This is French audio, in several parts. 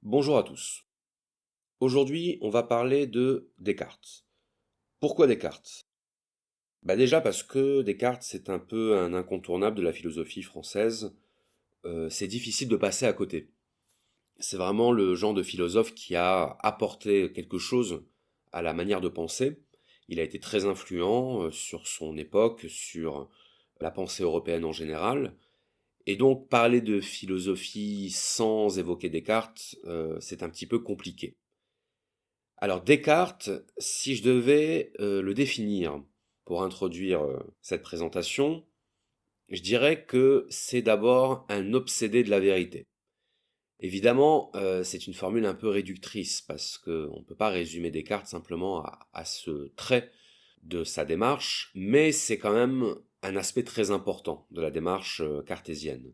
Bonjour à tous. Aujourd'hui, on va parler de Descartes. Pourquoi Descartes? Déjà parce que Descartes, c'est un peu un incontournable de la philosophie française. C'est difficile de passer à côté. C'est vraiment le genre de philosophe qui a apporté quelque chose à la manière de penser. Il a été très influent sur son époque, sur la pensée européenne en général. Et donc, parler de philosophie sans évoquer Descartes, c'est un petit peu compliqué. Alors Descartes, si je devais le définir pour introduire cette présentation, je dirais que c'est d'abord un obsédé de la vérité. Évidemment, c'est une formule un peu réductrice parce qu'on ne peut pas résumer Descartes simplement à ce trait de sa démarche, mais c'est quand même un aspect très important de la démarche cartésienne,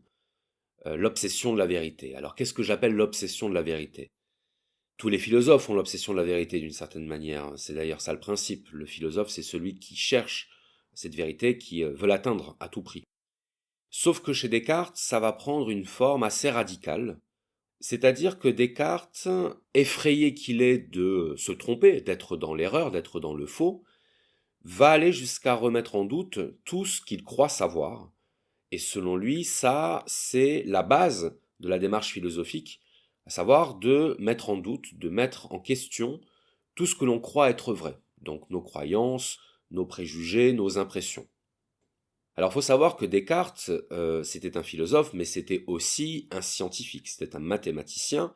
l'obsession de la vérité. Alors qu'est-ce que j'appelle l'obsession de la vérité? Tous les philosophes ont l'obsession de la vérité d'une certaine manière. C'est d'ailleurs ça le principe. Le philosophe, c'est celui qui cherche cette vérité, qui veut l'atteindre à tout prix. Sauf que chez Descartes, ça va prendre une forme assez radicale. C'est-à-dire que Descartes, effrayé qu'il est de se tromper, d'être dans l'erreur, d'être dans le faux, va aller jusqu'à remettre en doute tout ce qu'il croit savoir. Et selon lui, ça, c'est la base de la démarche philosophique, à savoir de mettre en doute, de mettre en question tout ce que l'on croit être vrai, donc nos croyances, nos préjugés, nos impressions. Alors il faut savoir que Descartes, c'était un philosophe, mais c'était aussi un scientifique, c'était un mathématicien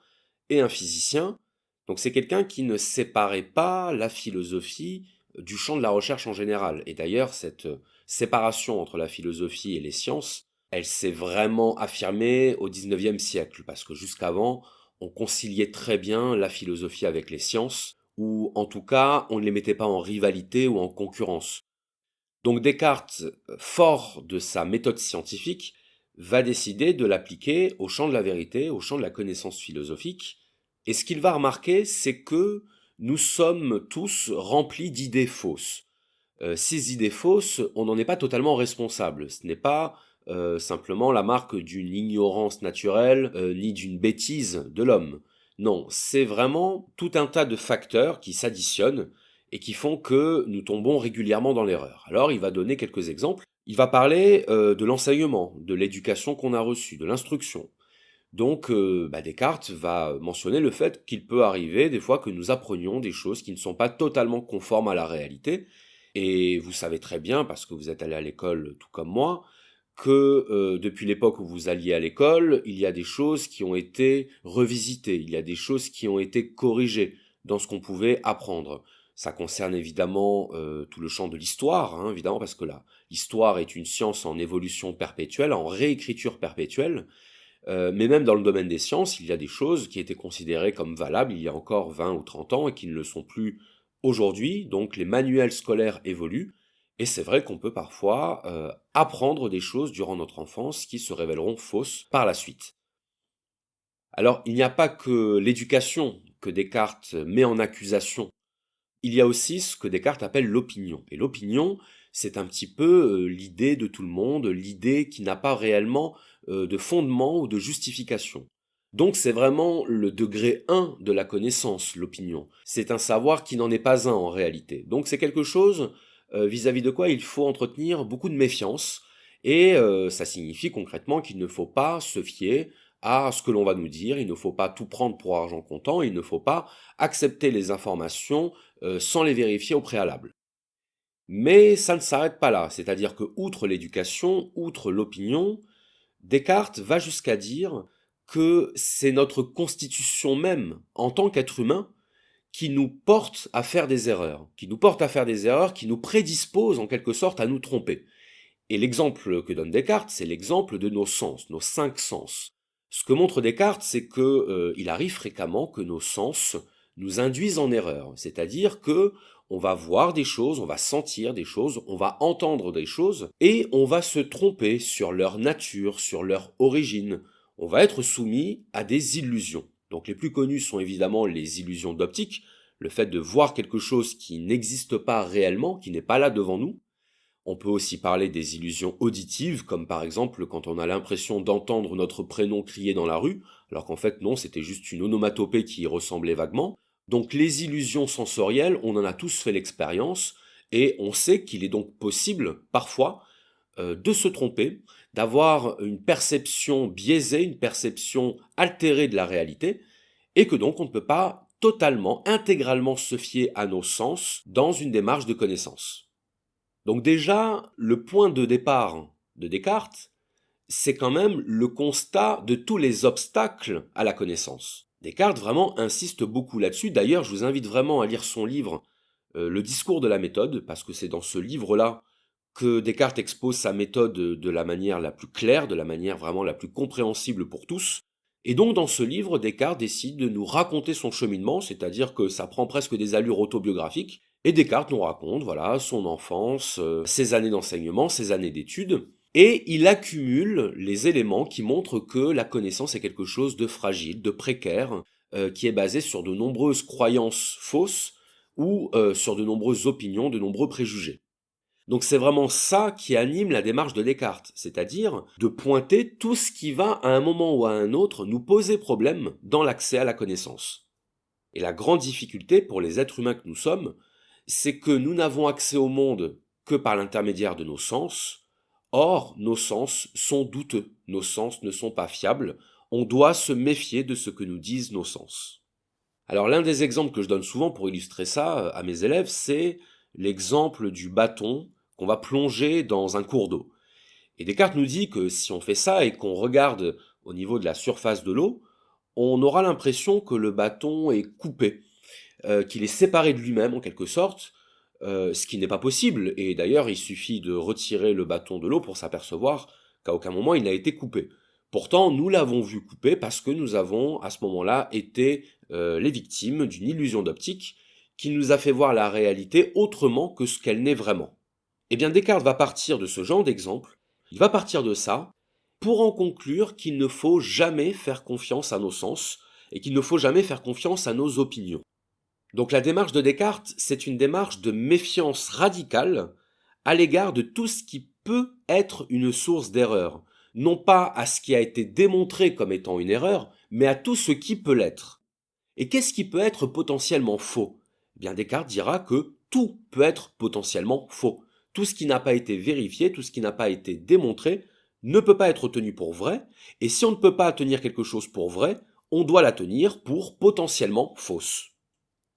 et un physicien, donc c'est quelqu'un qui ne séparait pas la philosophie du champ de la recherche en général. Et d'ailleurs, cette séparation entre la philosophie et les sciences, elle s'est vraiment affirmée au XIXe siècle, parce que jusqu'avant, on conciliait très bien la philosophie avec les sciences, ou en tout cas, on ne les mettait pas en rivalité ou en concurrence. Donc Descartes, fort de sa méthode scientifique, va décider de l'appliquer au champ de la vérité, au champ de la connaissance philosophique. Et ce qu'il va remarquer, c'est que nous sommes tous remplis d'idées fausses. Ces idées fausses, on n'en est pas totalement responsable. Ce n'est pas simplement la marque d'une ignorance naturelle, ni d'une bêtise de l'homme. Non, c'est vraiment tout un tas de facteurs qui s'additionnent et qui font que nous tombons régulièrement dans l'erreur. Alors il va donner quelques exemples. Il va parler de l'enseignement, de l'éducation qu'on a reçue, de l'instruction. Donc Descartes va mentionner le fait qu'il peut arriver des fois que nous apprenions des choses qui ne sont pas totalement conformes à la réalité. Et vous savez très bien, parce que vous êtes allé à l'école tout comme moi, que depuis l'époque où vous alliez à l'école, il y a des choses qui ont été revisitées, il y a des choses qui ont été corrigées dans ce qu'on pouvait apprendre. Ça concerne évidemment tout le champ de l'histoire, hein, évidemment, parce que là, l'histoire est une science en évolution perpétuelle, en réécriture perpétuelle. Mais même dans le domaine des sciences, il y a des choses qui étaient considérées comme valables il y a encore 20 ou 30 ans et qui ne le sont plus aujourd'hui. Donc les manuels scolaires évoluent. Et c'est vrai qu'on peut parfois apprendre des choses durant notre enfance qui se révéleront fausses par la suite. Alors il n'y a pas que l'éducation que Descartes met en accusation. Il y a aussi ce que Descartes appelle l'opinion. Et l'opinion, c'est un petit peu l'idée de tout le monde, l'idée qui n'a pas réellement de fondement ou de justification. Donc c'est vraiment le degré 1 de la connaissance, l'opinion. C'est un savoir qui n'en est pas un en réalité. Donc c'est quelque chose vis-à-vis de quoi il faut entretenir beaucoup de méfiance. Et ça signifie concrètement qu'il ne faut pas se fier à ce que l'on va nous dire, il ne faut pas tout prendre pour argent comptant, il ne faut pas accepter les informations sans les vérifier au préalable. Mais ça ne s'arrête pas là, c'est-à-dire que outre l'éducation, outre l'opinion, Descartes va jusqu'à dire que c'est notre constitution même, en tant qu'être humain, qui nous porte à faire des erreurs, qui nous porte à faire des erreurs, qui nous prédispose en quelque sorte à nous tromper. Et l'exemple que donne Descartes, c'est l'exemple de nos sens, nos 5 sens. Ce que montre Descartes, c'est que il arrive fréquemment que nos sens nous induisent en erreur, c'est-à-dire que on va voir des choses, on va sentir des choses, on va entendre des choses, et on va se tromper sur leur nature, sur leur origine. On va être soumis à des illusions. Donc les plus connues sont évidemment les illusions d'optique, le fait de voir quelque chose qui n'existe pas réellement, qui n'est pas là devant nous. On peut aussi parler des illusions auditives, comme par exemple quand on a l'impression d'entendre notre prénom crié dans la rue, alors qu'en fait non, c'était juste une onomatopée qui y ressemblait vaguement. Donc les illusions sensorielles, on en a tous fait l'expérience, et on sait qu'il est donc possible, parfois, de se tromper, d'avoir une perception biaisée, une perception altérée de la réalité, et que donc on ne peut pas totalement, intégralement se fier à nos sens dans une démarche de connaissance. Donc déjà, le point de départ de Descartes, c'est quand même le constat de tous les obstacles à la connaissance. Descartes vraiment insiste beaucoup là-dessus. D'ailleurs, je vous invite vraiment à lire son livre Le discours de la méthode, parce que c'est dans ce livre-là que Descartes expose sa méthode de la manière la plus claire, de la manière vraiment la plus compréhensible pour tous. Et donc dans ce livre, Descartes décide de nous raconter son cheminement, c'est-à-dire que ça prend presque des allures autobiographiques, et Descartes nous raconte, voilà, son enfance, ses années d'enseignement, ses années d'études, et il accumule les éléments qui montrent que la connaissance est quelque chose de fragile, de précaire, qui est basé sur de nombreuses croyances fausses ou sur de nombreuses opinions, de nombreux préjugés. Donc c'est vraiment ça qui anime la démarche de Descartes, c'est-à-dire de pointer tout ce qui va à un moment ou à un autre nous poser problème dans l'accès à la connaissance. Et la grande difficulté pour les êtres humains que nous sommes, c'est que nous n'avons accès au monde que par l'intermédiaire de nos sens. Or, nos sens sont douteux, nos sens ne sont pas fiables, on doit se méfier de ce que nous disent nos sens. Alors l'un des exemples que je donne souvent pour illustrer ça à mes élèves, c'est l'exemple du bâton qu'on va plonger dans un cours d'eau. Et Descartes nous dit que si on fait ça et qu'on regarde au niveau de la surface de l'eau, on aura l'impression que le bâton est coupé, qu'il est séparé de lui-même en quelque sorte, ce qui n'est pas possible. Et d'ailleurs, il suffit de retirer le bâton de l'eau pour s'apercevoir qu'à aucun moment il n'a été coupé. Pourtant, nous l'avons vu coupé parce que nous avons, à ce moment-là, été les victimes d'une illusion d'optique qui nous a fait voir la réalité autrement que ce qu'elle n'est vraiment. Eh bien, Descartes va partir de ce genre d'exemple, il va partir de ça, pour en conclure qu'il ne faut jamais faire confiance à nos sens, et qu'il ne faut jamais faire confiance à nos opinions. Donc la démarche de Descartes, c'est une démarche de méfiance radicale à l'égard de tout ce qui peut être une source d'erreur. Non pas à ce qui a été démontré comme étant une erreur, mais à tout ce qui peut l'être. Et qu'est-ce qui peut être potentiellement faux? Eh bien, Descartes dira que tout peut être potentiellement faux. Tout ce qui n'a pas été vérifié, tout ce qui n'a pas été démontré, ne peut pas être tenu pour vrai, et si on ne peut pas tenir quelque chose pour vrai, on doit la tenir pour potentiellement fausse.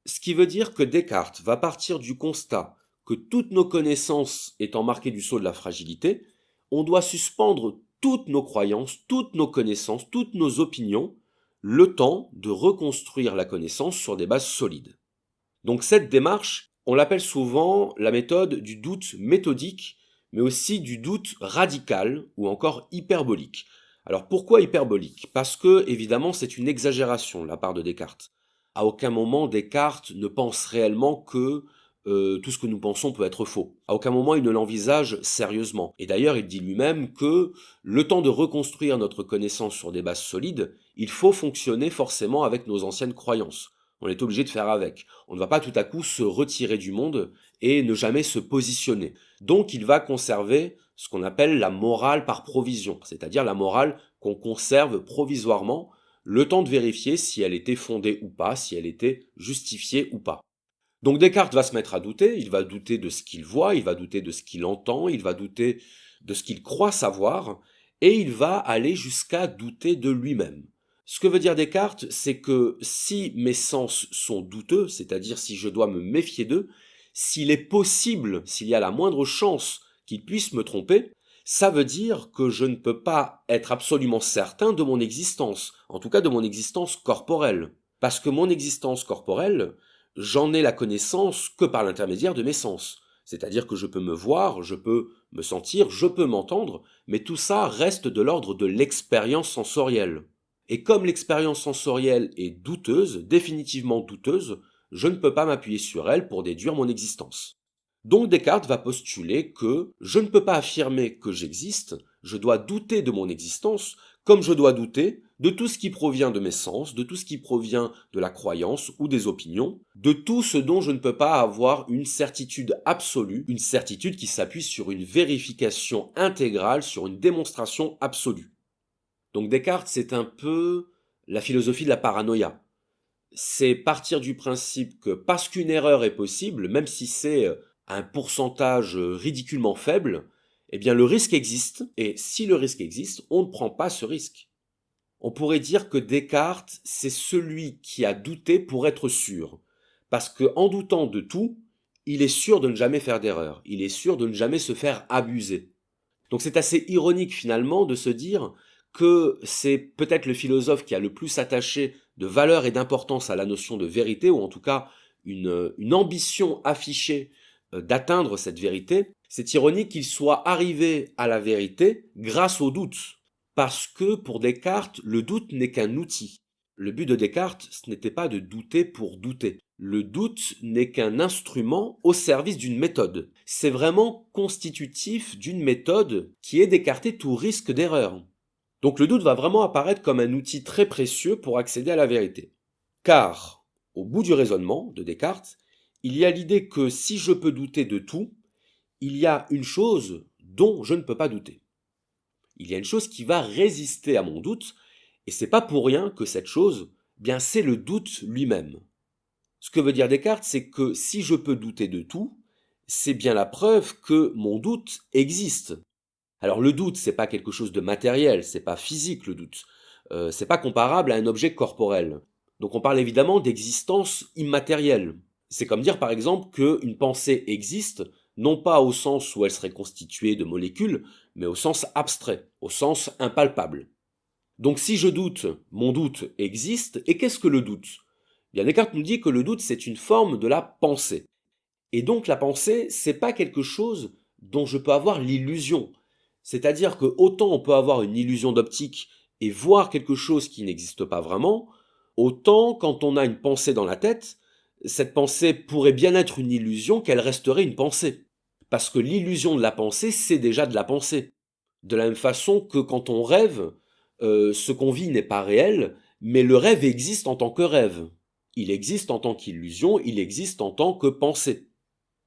Ce qui veut dire que Descartes va partir du constat que toutes nos connaissances étant marquées du sceau de la fragilité, on doit suspendre toutes nos croyances, toutes nos connaissances, toutes nos opinions, le temps de reconstruire la connaissance sur des bases solides. Donc cette démarche, on l'appelle souvent la méthode du doute méthodique, mais aussi du doute radical ou encore hyperbolique. Alors pourquoi hyperbolique? Parce que, évidemment, c'est une exagération de la part de Descartes. À aucun moment Descartes ne pense réellement que tout ce que nous pensons peut être faux. À aucun moment il ne l'envisage sérieusement. Et d'ailleurs il dit lui-même que le temps de reconstruire notre connaissance sur des bases solides, il faut fonctionner forcément avec nos anciennes croyances. On est obligé de faire avec. On ne va pas tout à coup se retirer du monde et ne jamais se positionner. Donc il va conserver ce qu'on appelle la morale par provision, c'est-à-dire la morale qu'on conserve provisoirement, le temps de vérifier si elle était fondée ou pas, si elle était justifiée ou pas. Donc Descartes va se mettre à douter, il va douter de ce qu'il voit, il va douter de ce qu'il entend, il va douter de ce qu'il croit savoir, et il va aller jusqu'à douter de lui-même. Ce que veut dire Descartes, c'est que si mes sens sont douteux, c'est-à-dire si je dois me méfier d'eux, s'il est possible, s'il y a la moindre chance qu'ils puissent me tromper, ça veut dire que je ne peux pas être absolument certain de mon existence, en tout cas de mon existence corporelle. Parce que mon existence corporelle, j'en ai la connaissance que par l'intermédiaire de mes sens. C'est-à-dire que je peux me voir, je peux me sentir, je peux m'entendre, mais tout ça reste de l'ordre de l'expérience sensorielle. Et comme l'expérience sensorielle est douteuse, définitivement douteuse, je ne peux pas m'appuyer sur elle pour déduire mon existence. Donc Descartes va postuler que je ne peux pas affirmer que j'existe, je dois douter de mon existence, comme je dois douter de tout ce qui provient de mes sens, de tout ce qui provient de la croyance ou des opinions, de tout ce dont je ne peux pas avoir une certitude absolue, une certitude qui s'appuie sur une vérification intégrale, sur une démonstration absolue. Donc Descartes, c'est un peu la philosophie de la paranoïa. C'est partir du principe que parce qu'une erreur est possible, même si c'est un pourcentage ridiculement faible, eh bien le risque existe, et si le risque existe, on ne prend pas ce risque. On pourrait dire que Descartes, c'est celui qui a douté pour être sûr. Parce que en doutant de tout, il est sûr de ne jamais faire d'erreur, il est sûr de ne jamais se faire abuser. Donc c'est assez ironique finalement de se dire que c'est peut-être le philosophe qui a le plus attaché de valeur et d'importance à la notion de vérité, ou en tout cas une ambition affichée d'atteindre cette vérité. C'est ironique qu'il soit arrivé à la vérité grâce au doute, parce que pour Descartes, le doute n'est qu'un outil. Le but de Descartes, ce n'était pas de douter pour douter. Le doute n'est qu'un instrument au service d'une méthode. C'est vraiment constitutif d'une méthode qui est d'écarter tout risque d'erreur. Donc le doute va vraiment apparaître comme un outil très précieux pour accéder à la vérité. Car, au bout du raisonnement de Descartes, il y a l'idée que si je peux douter de tout, il y a une chose dont je ne peux pas douter. Il y a une chose qui va résister à mon doute, et c'est pas pour rien que cette chose, bien c'est le doute lui-même. Ce que veut dire Descartes, c'est que si je peux douter de tout, c'est bien la preuve que mon doute existe. Alors le doute, c'est pas quelque chose de matériel, c'est pas physique le doute. C'est pas comparable à un objet corporel. Donc on parle évidemment d'existence immatérielle. C'est comme dire par exemple qu'une pensée existe, non pas au sens où elle serait constituée de molécules, mais au sens abstrait, au sens impalpable. Donc si je doute, mon doute existe, et qu'est-ce que le doute? Bien, Descartes nous dit que le doute, c'est une forme de la pensée. Et donc la pensée, c'est pas quelque chose dont je peux avoir l'illusion. C'est-à-dire que autant on peut avoir une illusion d'optique et voir quelque chose qui n'existe pas vraiment, autant quand on a une pensée dans la tête, cette pensée pourrait bien être une illusion qu'elle resterait une pensée. Parce que l'illusion de la pensée, c'est déjà de la pensée. De la même façon que quand on rêve, ce qu'on vit n'est pas réel, mais le rêve existe en tant que rêve. Il existe en tant qu'illusion, il existe en tant que pensée.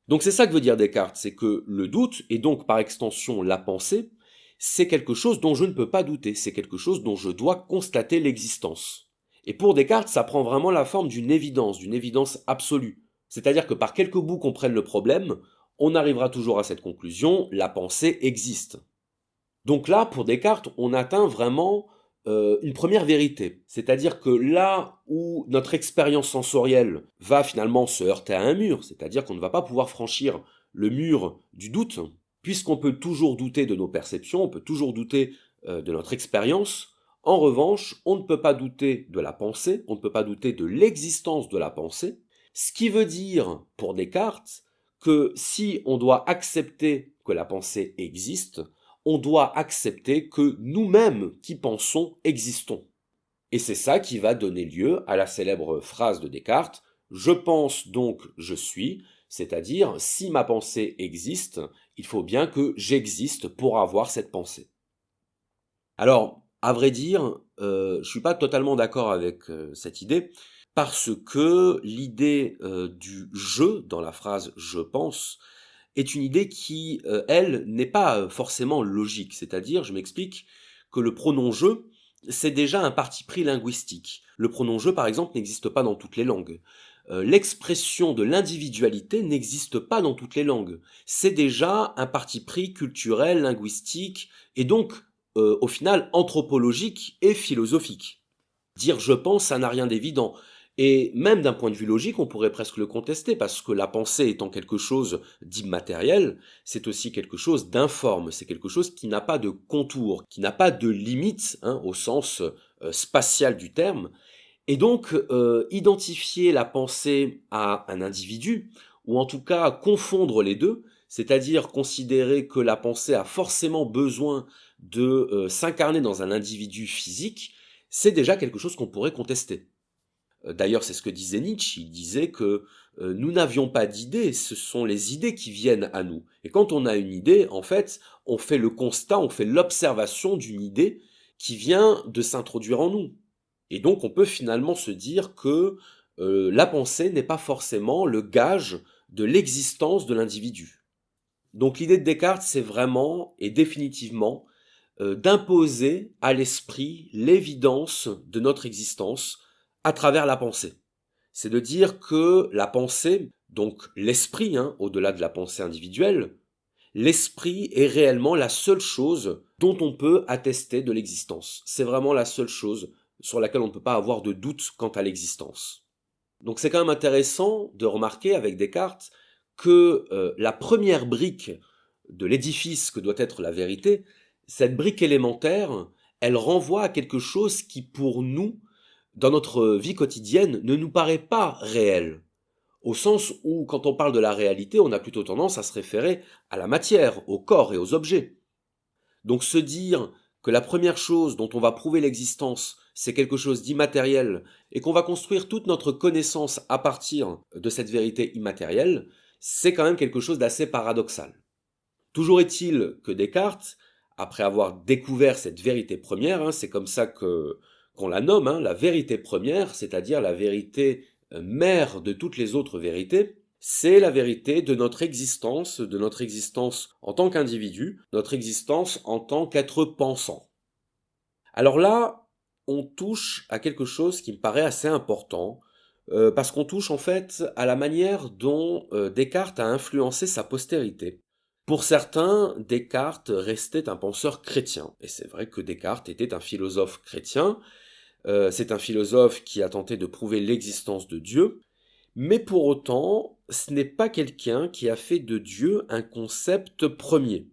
Donc c'est ça que veut dire Descartes, c'est que le doute, et donc par extension la pensée, c'est quelque chose dont je ne peux pas douter, c'est quelque chose dont je dois constater l'existence. Et pour Descartes, ça prend vraiment la forme d'une évidence absolue. C'est-à-dire que par quelque bout qu'on prenne le problème, on arrivera toujours à cette conclusion, la pensée existe. Donc là, pour Descartes, on atteint vraiment une première vérité. C'est-à-dire que là où notre expérience sensorielle va finalement se heurter à un mur, c'est-à-dire qu'on ne va pas pouvoir franchir le mur du doute, puisqu'on peut toujours douter de nos perceptions, on peut toujours douter de notre expérience, en revanche, on ne peut pas douter de la pensée, on ne peut pas douter de l'existence de la pensée, ce qui veut dire, pour Descartes, que si on doit accepter que la pensée existe, on doit accepter que nous-mêmes qui pensons existons. Et c'est ça qui va donner lieu à la célèbre phrase de Descartes, je pense donc je suis, c'est-à-dire si ma pensée existe, il faut bien que j'existe pour avoir cette pensée. Alors, à vrai dire, je suis pas totalement d'accord avec cette idée, parce que l'idée du je dans la phrase je pense est une idée qui, elle, n'est pas forcément logique. C'est-à-dire, je m'explique, que le pronom je, c'est déjà un parti pris linguistique. Le pronom je, par exemple, n'existe pas dans toutes les langues. L'expression de l'individualité n'existe pas dans toutes les langues. C'est déjà un parti pris culturel, linguistique, et donc, au final, anthropologique et philosophique. Dire je pense, ça n'a rien d'évident. Et même d'un point de vue logique, on pourrait presque le contester, parce que la pensée étant quelque chose d'immatériel, c'est aussi quelque chose d'informe, c'est quelque chose qui n'a pas de contour, qui n'a pas de limite, hein, au sens spatial du terme. Et donc, identifier la pensée à un individu, ou en tout cas confondre les deux, c'est-à-dire considérer que la pensée a forcément besoin de s'incarner dans un individu physique, c'est déjà quelque chose qu'on pourrait contester. D'ailleurs, c'est ce que disait Nietzsche, il disait que nous n'avions pas d'idées, ce sont les idées qui viennent à nous. Et quand on a une idée, en fait, on fait le constat, on fait l'observation d'une idée qui vient de s'introduire en nous. Et donc on peut finalement se dire que la pensée n'est pas forcément le gage de l'existence de l'individu. Donc l'idée de Descartes, c'est vraiment et définitivement d'imposer à l'esprit l'évidence de notre existence à travers la pensée. C'est de dire que la pensée, donc l'esprit, au-delà de la pensée individuelle, l'esprit est réellement la seule chose dont on peut attester de l'existence. C'est vraiment la seule chose sur laquelle on ne peut pas avoir de doute quant à l'existence. Donc c'est quand même intéressant de remarquer avec Descartes que la première brique de l'édifice que doit être la vérité, cette brique élémentaire, elle renvoie à quelque chose qui pour nous, dans notre vie quotidienne, ne nous paraît pas réel. Au sens où, quand on parle de la réalité, on a plutôt tendance à se référer à la matière, au corps et aux objets. Donc se dire que la première chose dont on va prouver l'existence, c'est quelque chose d'immatériel, et qu'on va construire toute notre connaissance à partir de cette vérité immatérielle, c'est quand même quelque chose d'assez paradoxal. Toujours est-il que Descartes, après avoir découvert cette vérité première, c'est comme ça qu'on la nomme, la vérité première, c'est-à-dire la vérité mère de toutes les autres vérités, c'est la vérité de notre existence en tant qu'individu, notre existence en tant qu'être pensant. Alors là, on touche à quelque chose qui me paraît assez important, parce qu'on touche en fait à la manière dont Descartes a influencé sa postérité. Pour certains, Descartes restait un penseur chrétien, et c'est vrai que Descartes était un philosophe chrétien, c'est un philosophe qui a tenté de prouver l'existence de Dieu, mais pour autant, ce n'est pas quelqu'un qui a fait de Dieu un concept premier.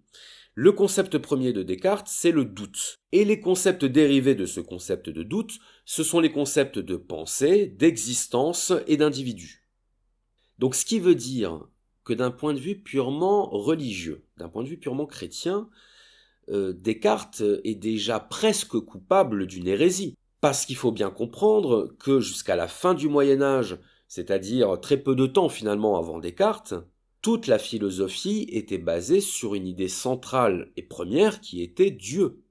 Le concept premier de Descartes, c'est le doute. Et les concepts dérivés de ce concept de doute, ce sont les concepts de pensée, d'existence et d'individu. Donc ce qui veut dire que d'un point de vue purement religieux, d'un point de vue purement chrétien, Descartes est déjà presque coupable d'une hérésie. Parce qu'il faut bien comprendre que jusqu'à la fin du Moyen Âge, c'est-à-dire très peu de temps finalement avant Descartes, toute la philosophie était basée sur une idée centrale et première qui était Dieu.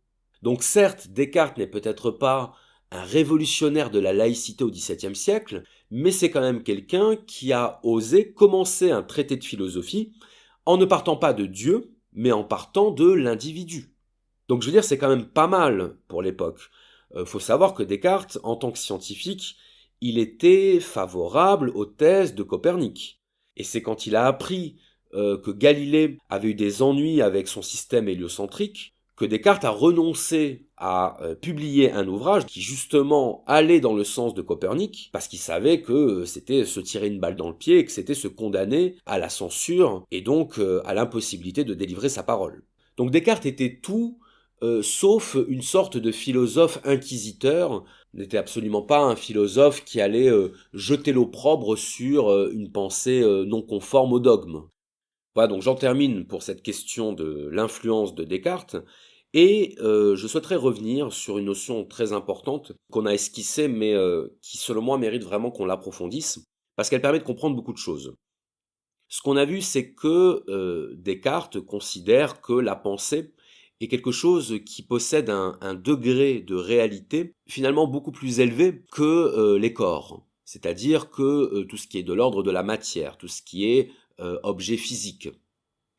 Donc certes, Descartes n'est peut-être pas un révolutionnaire de la laïcité au XVIIe siècle, mais c'est quand même quelqu'un qui a osé commencer un traité de philosophie en ne partant pas de Dieu, mais en partant de l'individu. Donc je veux dire, c'est quand même pas mal pour l'époque. Faut savoir que Descartes, en tant que scientifique, il était favorable aux thèses de Copernic. Et c'est quand il a appris que Galilée avait eu des ennuis avec son système héliocentrique que Descartes a renoncé à publier un ouvrage qui justement allait dans le sens de Copernic, parce qu'il savait que c'était se tirer une balle dans le pied et que c'était se condamner à la censure et donc à l'impossibilité de délivrer sa parole. Donc Descartes était tout sauf une sorte de philosophe inquisiteur, n'était absolument pas un philosophe qui allait jeter l'opprobre sur une pensée non conforme au dogme. Voilà, donc j'en termine pour cette question de l'influence de Descartes, et je souhaiterais revenir sur une notion très importante qu'on a esquissée, mais qui selon moi mérite vraiment qu'on l'approfondisse, parce qu'elle permet de comprendre beaucoup de choses. Ce qu'on a vu, c'est que Descartes considère que la pensée est quelque chose qui possède un degré de réalité finalement beaucoup plus élevé que les corps. C'est-à-dire que tout ce qui est de l'ordre de la matière, tout ce qui est objet physique.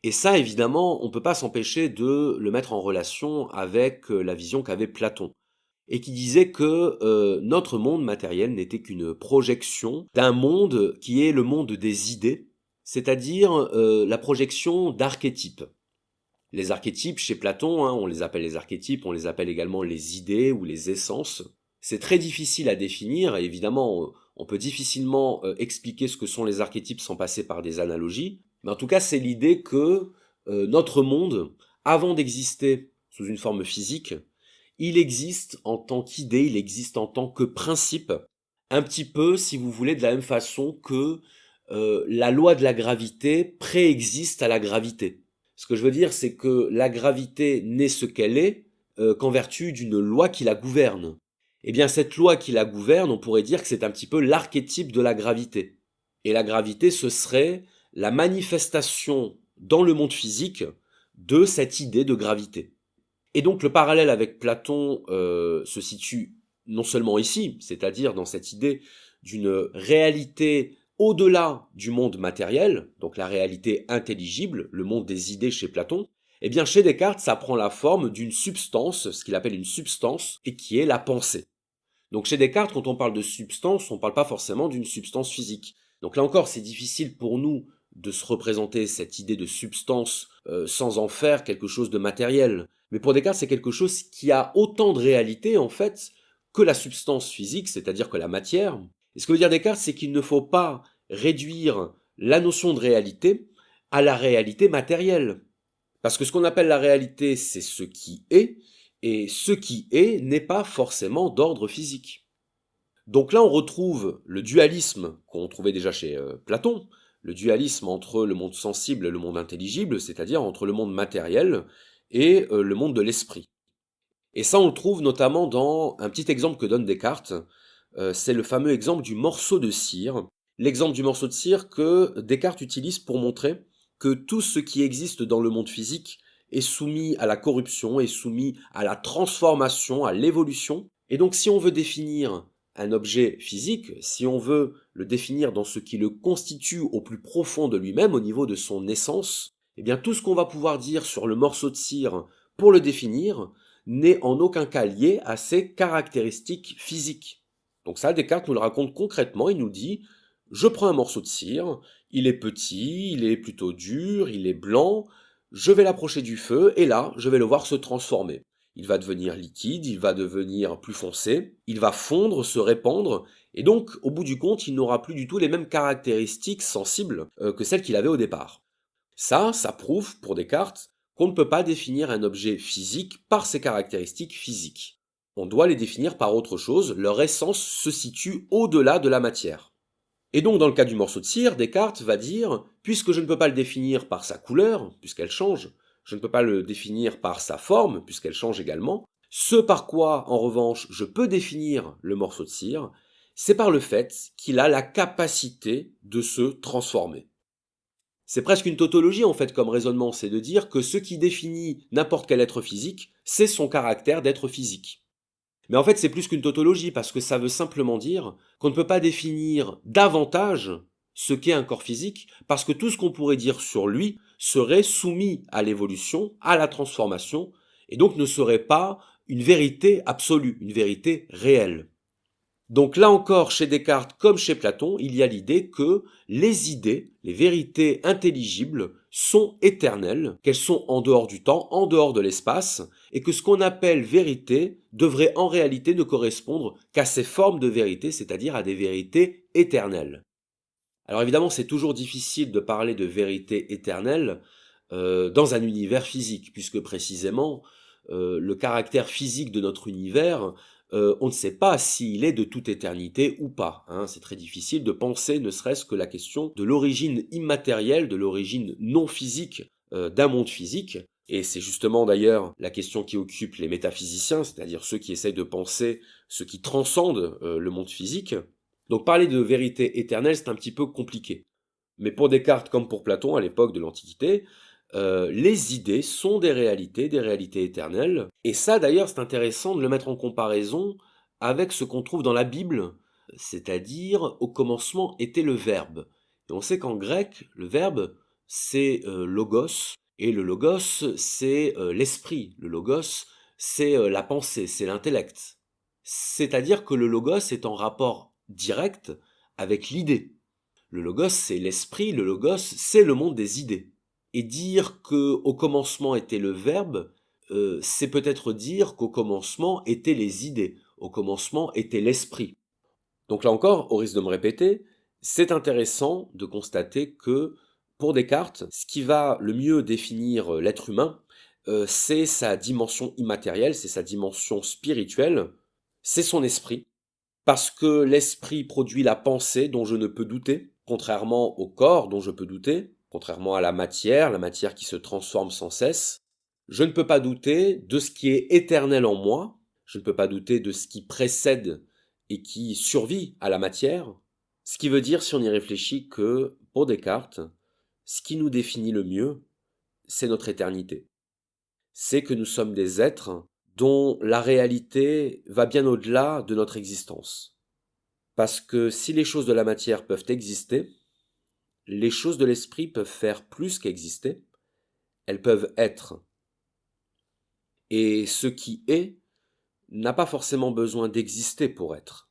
Et ça, évidemment, on ne peut pas s'empêcher de le mettre en relation avec la vision qu'avait Platon, et qui disait que notre monde matériel n'était qu'une projection d'un monde qui est le monde des idées, c'est-à-dire la projection d'archétypes. Les archétypes, chez Platon, on les appelle les archétypes, on les appelle également les idées ou les essences. C'est très difficile à définir, et évidemment, on peut difficilement expliquer ce que sont les archétypes sans passer par des analogies, mais en tout cas, c'est l'idée que notre monde, avant d'exister sous une forme physique, il existe en tant qu'idée, il existe en tant que principe, un petit peu, si vous voulez, de la même façon que la loi de la gravité préexiste à la gravité. Ce que je veux dire, c'est que la gravité n'est ce qu'elle est qu'en vertu d'une loi qui la gouverne. Eh bien, cette loi qui la gouverne, on pourrait dire que c'est un petit peu l'archétype de la gravité. Et la gravité, ce serait la manifestation dans le monde physique de cette idée de gravité. Et donc le parallèle avec Platon se situe non seulement ici, c'est-à-dire dans cette idée d'une réalité au-delà du monde matériel, donc la réalité intelligible, le monde des idées chez Platon, eh bien chez Descartes, ça prend la forme d'une substance, ce qu'il appelle une substance, et qui est la pensée. Donc chez Descartes, quand on parle de substance, on ne parle pas forcément d'une substance physique. Donc là encore, c'est difficile pour nous de se représenter cette idée de substance sans en faire quelque chose de matériel. Mais pour Descartes, c'est quelque chose qui a autant de réalité, en fait, que la substance physique, c'est-à-dire que la matière. Et ce que veut dire Descartes, c'est qu'il ne faut pas réduire la notion de réalité à la réalité matérielle. Parce que ce qu'on appelle la réalité, c'est ce qui est, et ce qui est n'est pas forcément d'ordre physique. Donc là, on retrouve le dualisme qu'on trouvait déjà chez Platon, le dualisme entre le monde sensible et le monde intelligible, c'est-à-dire entre le monde matériel et le monde de l'esprit. Et ça, on le trouve notamment dans un petit exemple que donne Descartes, c'est le fameux exemple du morceau de cire. L'exemple du morceau de cire que Descartes utilise pour montrer que tout ce qui existe dans le monde physique est soumis à la corruption, est soumis à la transformation, à l'évolution. Et donc si on veut définir un objet physique, si on veut le définir dans ce qui le constitue au plus profond de lui-même, au niveau de son essence, eh bien tout ce qu'on va pouvoir dire sur le morceau de cire pour le définir n'est en aucun cas lié à ses caractéristiques physiques. Donc ça, Descartes nous le raconte concrètement, il nous dit, je prends un morceau de cire, il est petit, il est plutôt dur, il est blanc, je vais l'approcher du feu, et là, je vais le voir se transformer. Il va devenir liquide, il va devenir plus foncé, il va fondre, se répandre, et donc, au bout du compte, il n'aura plus du tout les mêmes caractéristiques sensibles que celles qu'il avait au départ. Ça prouve, pour Descartes, qu'on ne peut pas définir un objet physique par ses caractéristiques physiques. On doit les définir par autre chose, leur essence se situe au-delà de la matière. Et donc dans le cas du morceau de cire, Descartes va dire, puisque je ne peux pas le définir par sa couleur, puisqu'elle change, je ne peux pas le définir par sa forme, puisqu'elle change également, ce par quoi, en revanche, je peux définir le morceau de cire, c'est par le fait qu'il a la capacité de se transformer. C'est presque une tautologie en fait comme raisonnement, c'est de dire que ce qui définit n'importe quel être physique, c'est son caractère d'être physique. Mais en fait c'est plus qu'une tautologie parce que ça veut simplement dire qu'on ne peut pas définir davantage ce qu'est un corps physique parce que tout ce qu'on pourrait dire sur lui serait soumis à l'évolution, à la transformation, et donc ne serait pas une vérité absolue, une vérité réelle. Donc là encore, chez Descartes comme chez Platon, il y a l'idée que les idées, les vérités intelligibles, sont éternelles, qu'elles sont en dehors du temps, en dehors de l'espace, et que ce qu'on appelle vérité devrait en réalité ne correspondre qu'à ces formes de vérité, c'est-à-dire à des vérités éternelles. Alors évidemment, c'est toujours difficile de parler de vérité éternelle dans un univers physique, puisque précisément le caractère physique de notre univers, on ne sait pas s'il est de toute éternité ou pas, hein. C'est très difficile de penser ne serait-ce que la question de l'origine immatérielle, de l'origine non physique d'un monde physique. Et c'est justement d'ailleurs la question qui occupe les métaphysiciens, c'est-à-dire ceux qui essayent de penser ce qui transcende le monde physique. Donc parler de vérité éternelle, c'est un petit peu compliqué. Mais pour Descartes comme pour Platon à l'époque de l'Antiquité, les idées sont des réalités éternelles. Et ça d'ailleurs c'est intéressant de le mettre en comparaison avec ce qu'on trouve dans la Bible, c'est-à-dire au commencement était le Verbe. Et on sait qu'en grec, le Verbe c'est logos, et le logos c'est l'esprit, le logos c'est la pensée, c'est l'intellect. C'est-à-dire que le logos est en rapport direct avec l'idée. Le logos, c'est l'esprit, le logos, c'est le monde des idées. Et dire que au commencement était le verbe, c'est peut-être dire qu'au commencement étaient les idées, au commencement était l'esprit. Donc là encore, au risque de me répéter, c'est intéressant de constater que pour Descartes, ce qui va le mieux définir l'être humain, c'est sa dimension immatérielle, c'est sa dimension spirituelle, c'est son esprit, parce que l'esprit produit la pensée dont je ne peux douter, contrairement au corps dont je peux douter, contrairement à la matière qui se transforme sans cesse. Je ne peux pas douter de ce qui est éternel en moi, je ne peux pas douter de ce qui précède et qui survit à la matière, ce qui veut dire, si on y réfléchit, que, pour Descartes, ce qui nous définit le mieux, c'est notre éternité. c'est que nous sommes des êtres dont la réalité va bien au-delà de notre existence. Parce que si les choses de la matière peuvent exister, les choses de l'esprit peuvent faire plus qu'exister, elles peuvent être. Et ce qui est n'a pas forcément besoin d'exister pour être.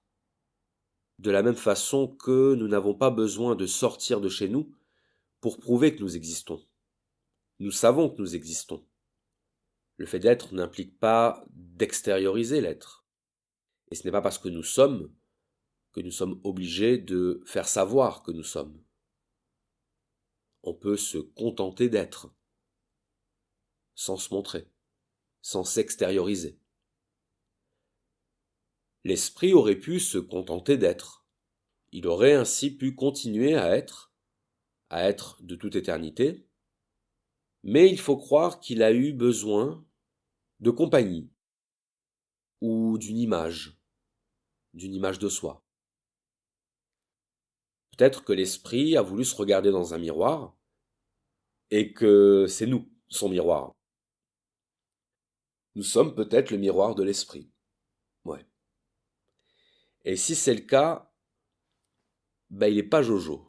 De la même façon que nous n'avons pas besoin de sortir de chez nous pour prouver que nous existons. Nous savons que nous existons. Le fait d'être n'implique pas d'extérioriser l'être. Et ce n'est pas parce que nous sommes obligés de faire savoir que nous sommes. On peut se contenter d'être, sans se montrer, sans s'extérioriser. L'esprit aurait pu se contenter d'être. Il aurait ainsi pu continuer à être de toute éternité, mais il faut croire qu'il a eu besoin de compagnie, ou d'une image de soi. Peut-être que l'esprit a voulu se regarder dans un miroir, et que c'est nous, son miroir. Nous sommes peut-être le miroir de l'esprit. Ouais. Et si c'est le cas, il n'est pas Jojo.